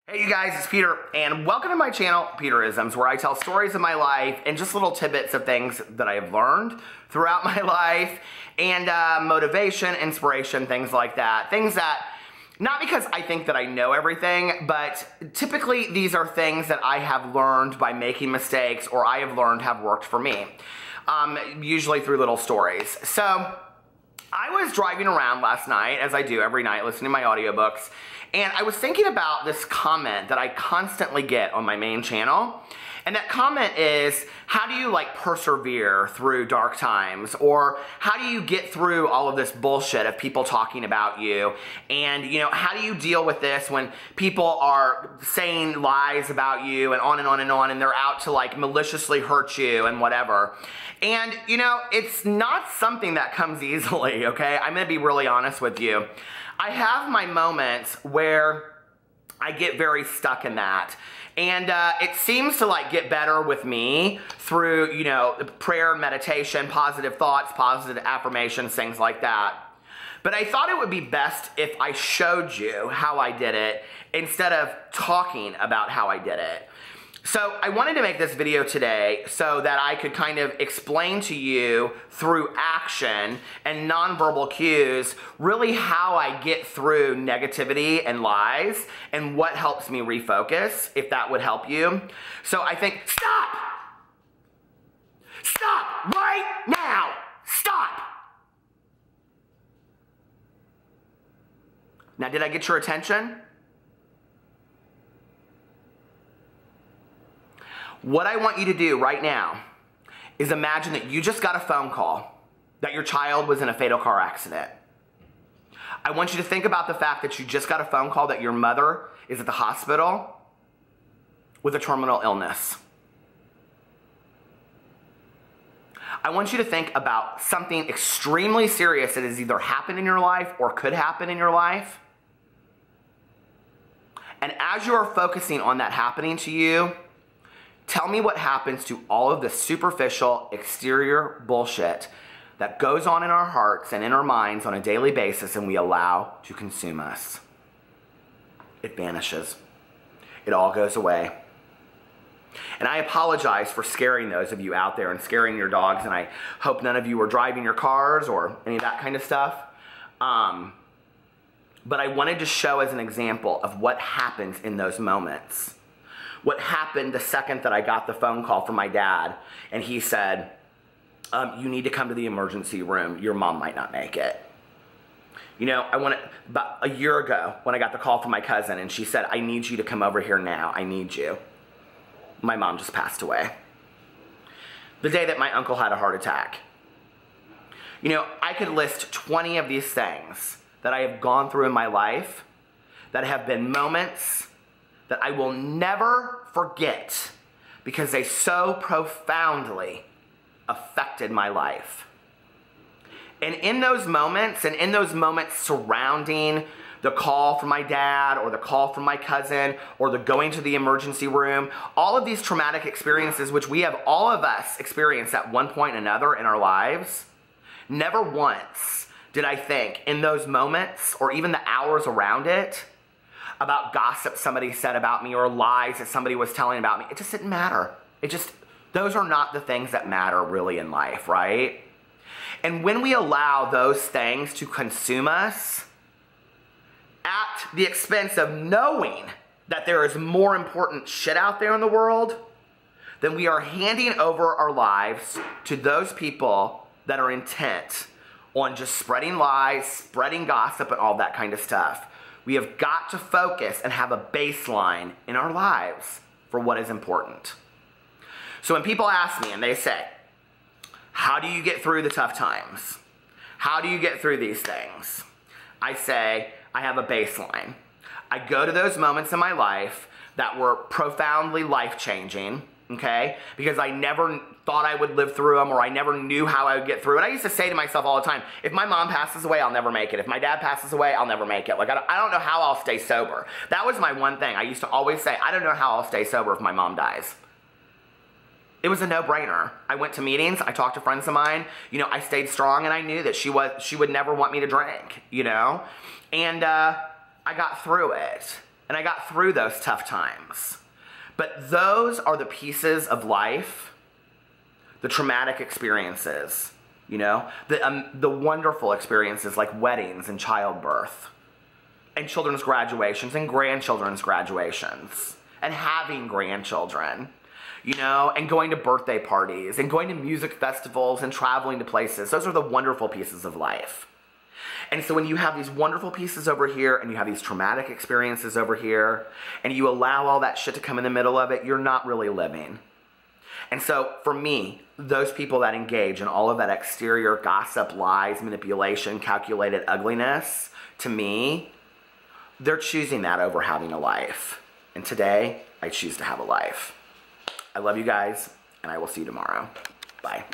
Hey you guys, it's Peter, and welcome to my channel, Peterisms, where I tell stories of my life and just little tidbits of things that I have learned throughout my life, and motivation, inspiration, things like that. Things that, not because I think that I know everything, but typically these are things that I have learned by making mistakes, or I have learned have worked for me, usually through little stories. So, I was driving around last night, as I do every night, listening to my audiobooks, and I was thinking about this comment that I constantly get on my main channel. And that comment is, how do you persevere through dark times? Or how do you get through all of this bullshit of people talking about you? And, how do you deal with this when people are saying lies about you and on and on and on, and they're out to maliciously hurt you and whatever? And, it's not something that comes easily, okay? I'm gonna be really honest with you. I have my moments where I get very stuck in that. And it seems to get better with me through, prayer, meditation, positive thoughts, positive affirmations, things like that. But I thought it would be best if I showed you how I did it instead of talking about how I did it. So I wanted to make this video today so that I could kind of explain to you through action and nonverbal cues really how I get through negativity and lies and what helps me refocus, if that would help you. So I think, stop! Stop right now! Stop! Now, did I get your attention? What I want you to do right now is imagine that you just got a phone call that your child was in a fatal car accident. I want you to think about the fact that you just got a phone call that your mother is at the hospital with a terminal illness. I want you to think about something extremely serious that has either happened in your life or could happen in your life. And as you are focusing on that happening to you, tell me what happens to all of the superficial, exterior bullshit that goes on in our hearts and in our minds on a daily basis and we allow to consume us. It vanishes. It all goes away. And I apologize for scaring those of you out there and scaring your dogs, and I hope none of you are driving your cars or any of that kind of stuff. But I wanted to show as an example of what happens in those moments. What happened the second that I got the phone call from my dad, and he said, you need to come to the emergency room. Your mom might not make it. About a year ago when I got the call from my cousin, and she said, I need you to come over here now. I need you. My mom just passed away. The day that my uncle had a heart attack. I could list 20 of these things that I have gone through in my life that have been moments that I will never forget because they so profoundly affected my life. And in those moments, and in those moments surrounding the call from my dad or the call from my cousin or the going to the emergency room, all of these traumatic experiences, which we have all of us experienced at one point or another in our lives, never once did I think in those moments or even the hours around it about gossip somebody said about me or lies that somebody was telling about me. It just didn't matter. Those are not the things that matter really in life, right? And when we allow those things to consume us at the expense of knowing that there is more important shit out there in the world, then we are handing over our lives to those people that are intent on just spreading lies, spreading gossip, and all that kind of stuff. We have got to focus and have a baseline in our lives for what is important. So when people ask me and they say, how do you get through the tough times? How do you get through these things? I say, I have a baseline. I go to those moments in my life that were profoundly life-changing, okay? Because I never thought I would live through them, or I never knew how I would get through it. I used to say to myself all the time, if my mom passes away, I'll never make it. If my dad passes away, I'll never make it. I don't know how I'll stay sober. That was my one thing. I used to always say, I don't know how I'll stay sober if my mom dies. It was a no-brainer. I went to meetings, I talked to friends of mine, I stayed strong, and I knew that she would never want me to drink, And I got through it. And I got through those tough times. But those are the pieces of life, the traumatic experiences, you know, the wonderful experiences like weddings and childbirth and children's graduations and grandchildren's graduations and having grandchildren, you know, and going to birthday parties and going to music festivals and traveling to places. Those are the wonderful pieces of life. And so when you have these wonderful pieces over here and you have these traumatic experiences over here and you allow all that shit to come in the middle of it, you're not really living. And so for me, those people that engage in all of that exterior gossip, lies, manipulation, calculated ugliness, to me, they're choosing that over having a life. And today, I choose to have a life. I love you guys, and I will see you tomorrow. Bye.